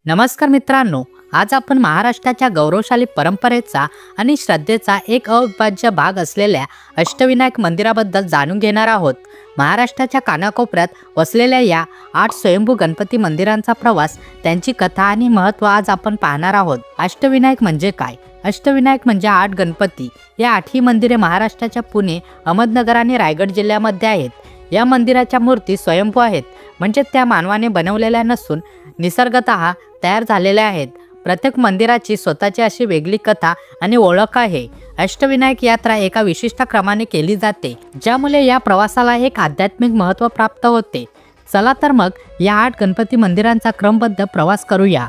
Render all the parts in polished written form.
नमस्कार मित्रांनो, आज आपण महाराष्ट्राच्या गौरवशाली परंपरेचा आणि श्रद्धेचा एक अविभाज्य भाग असलेल्या अष्टविनायक मंदिराबद्दल जाणून घेणार आहोत। महाराष्ट्राच्या कानाकोपऱ्यात वसलेल्या या 8 स्वयंभू गणपती मंदिरांचा प्रवास, त्यांची कथा आणि महत्त्व आज आपण पाहणार आहोत। अष्टविनायक म्हणजे काय? अष्टविनायक म्हणजे 8 गणपती। या 8ही मंदिरे महाराष्ट्राच्या पुणे, अहमदनगर आणि रायगड जिल्ह्यामध्ये आहेत। या मंदिराच्या मूर्ती स्वयंभू आहेत, म्हणजे त्या मानवाने बनवलेल्या नसून निसर्गतः तयार झालेल्या आहेत। प्रत्येक मंदिराची स्वतःची अशी वेगळी कथा आणि ओळख आहे। अष्टविनायक यात्रा एका विशिष्ट क्रमाने केली जाते, ज्यामुळे या प्रवासाला एक आध्यात्मिक महत्त्व प्राप्त होते। चला तर मग या 8 गणपती मंदिरांचा क्रमबद्ध प्रवास करूया।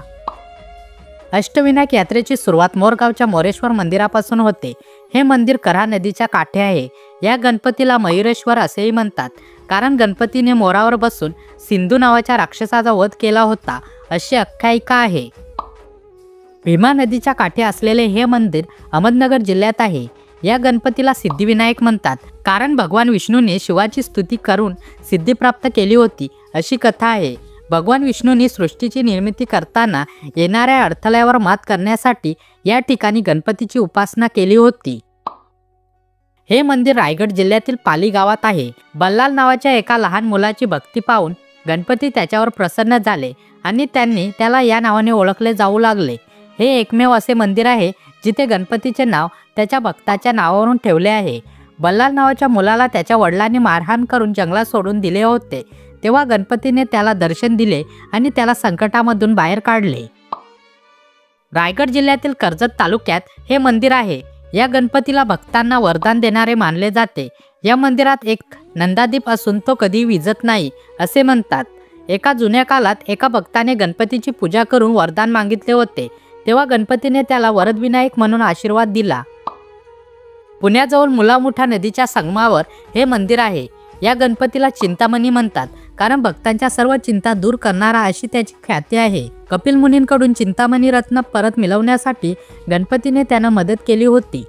अष्टविनायक यात्रेची सुरुवात मोरगावच्या मोरेश्वर मंदिरापासून होते। हे मंदिर कऱ्हा नदीच्या काठी आहे। या गणपतीला मयुरेश्वर असेही म्हणतात, कारण गणपतीने मोरावर बसून सिंधू नावाच्या राक्षसाचा वध केला होता, अशी आख्यायिका आहे। भीमा नदीच्या काठी असलेले हे मंदिर अहमदनगर जिल्ह्यात आहे। या गणपतीला सिद्धिविनायक म्हणतात, कारण भगवान विष्णूने शिवाची स्तुती करून सिद्धी प्राप्त केली होती, अशी कथा आहे। भगवान विष्णूंनी सृष्टीची निर्मिती करताना येणाऱ्या अडथळ्यावर मात करण्यासाठी या ठिकाणी गणपतीची उपासना केली होती। हे मंदिर रायगड जिल्ह्यातील पाली गावात आहे। बल्लाल नावाच्या एका लहान मुलाची भक्ती पाहून गणपती त्याच्यावर प्रसन्न झाले आणि त्यांनी त्याला या नावाने ओळखले जाऊ लागले। हे एकमेव असे मंदिर आहे जिथे गणपतीचे नाव त्याच्या भक्ताच्या नावावरून ठेवले आहे। बल्लाल नावाच्या मुलाला त्याच्या वडिलांनी मारहाण करून जंगलात सोडून दिले होते, तेव्हा गणपतीने त्याला दर्शन दिले आणि त्याला संकटामधून बाहेर काढले। रायगड जिल्ह्यातील कर्जत तालुक्यात हे मंदिर आहे। या गणपतीला भक्तांना वरदान देणारे मानले जाते। या मंदिरात एक नंदादीप असून तो कधी विझत नाही, असे म्हणतात। एका जुन्या काळात एका भक्ताने गणपतीची पूजा करून वरदान मागितले होते, तेव्हा गणपतीने त्याला वरदविनायक म्हणून आशीर्वाद दिला। पुण्याजवळ मुलामुठा नदीच्या संगमावर हे मंदिर आहे। या गणपतीला चिंतामणी म्हणतात, कारण भक्तांच्या सर्व चिंता दूर करणारा अशी त्याची ख्याती आहे। कपिल मुनींकडून चिंतामणी रत्न परत मिळवण्यासाठी गणपतीने त्यांना मदत केली होती।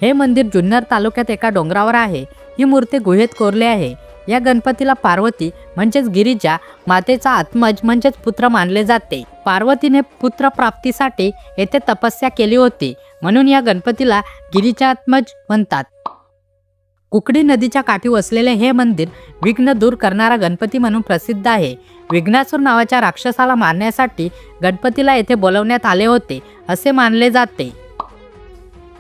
हे मंदिर जुन्नर तालुक्यात एका डोंगरावर आहे। ही मूर्ती गुहेत कोरली आहे। या गणपतीला पार्वती म्हणजेच गिरिजा मातेचा आत्मज म्हणजेच पुत्र मानले जाते। पार्वतीने पुत्र प्राप्तीसाठी येथे तपस्या केली होती, म्हणून या गणपतीला गिरिजात्मज म्हणतात। कुकडी नदीच्या काठी वसलेले हे मंदिर विघ्न दूर करणारा गणपती म्हणून प्रसिद्ध आहे। विघ्नासूर नावाच्या राक्षसाला मारण्यासाठी गणपतीला येथे बोलवण्यात आले होते, असे मानले जाते।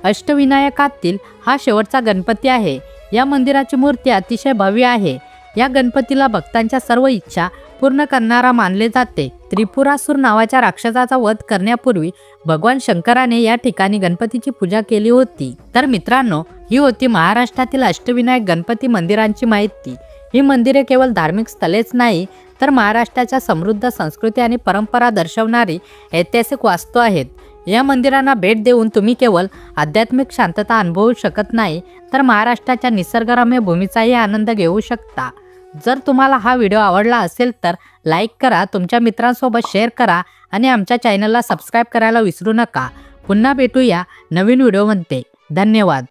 अष्टविनायकातील हा शेवटचा गणपती आहे। या मंदिराची मूर्ती अतिशय भव्य आहे। या गणपतीला भक्तांच्या सर्व इच्छा पूर्ण करणारा मानले जाते। त्रिपुरासूर नावाच्या राक्षसाचा वध करण्यापूर्वी भगवान शंकराने या ठिकाणी गणपतीची पूजा केली होती। तर मित्रांनो, ही होती महाराष्ट्रातील अष्टविनायक गणपती मंदिरांची माहिती। ही मंदिरे केवळ धार्मिक स्थळेच नाही, तर महाराष्ट्राच्या समृद्ध संस्कृती आणि परंपरा दर्शवणारी ऐतिहासिक वास्तू आहेत। या मंदिरांना भेट देऊन तुम्ही केवळ आध्यात्मिक शांतता अनुभवू शकत नाही, तर महाराष्ट्राच्या निसर्गरम्य भूमीचाही आनंद घेऊ शकता। जर तुम्हाला हा व्हिडिओ आवडला असेल तर लाईक करा, तुमच्या मित्रांसोबत शेअर करा आणि आमच्या चॅनलला सबस्क्राईब करायला विसरू नका। पुन्हा भेटूया नवीन व्हिडिओमध्ये। धन्यवाद।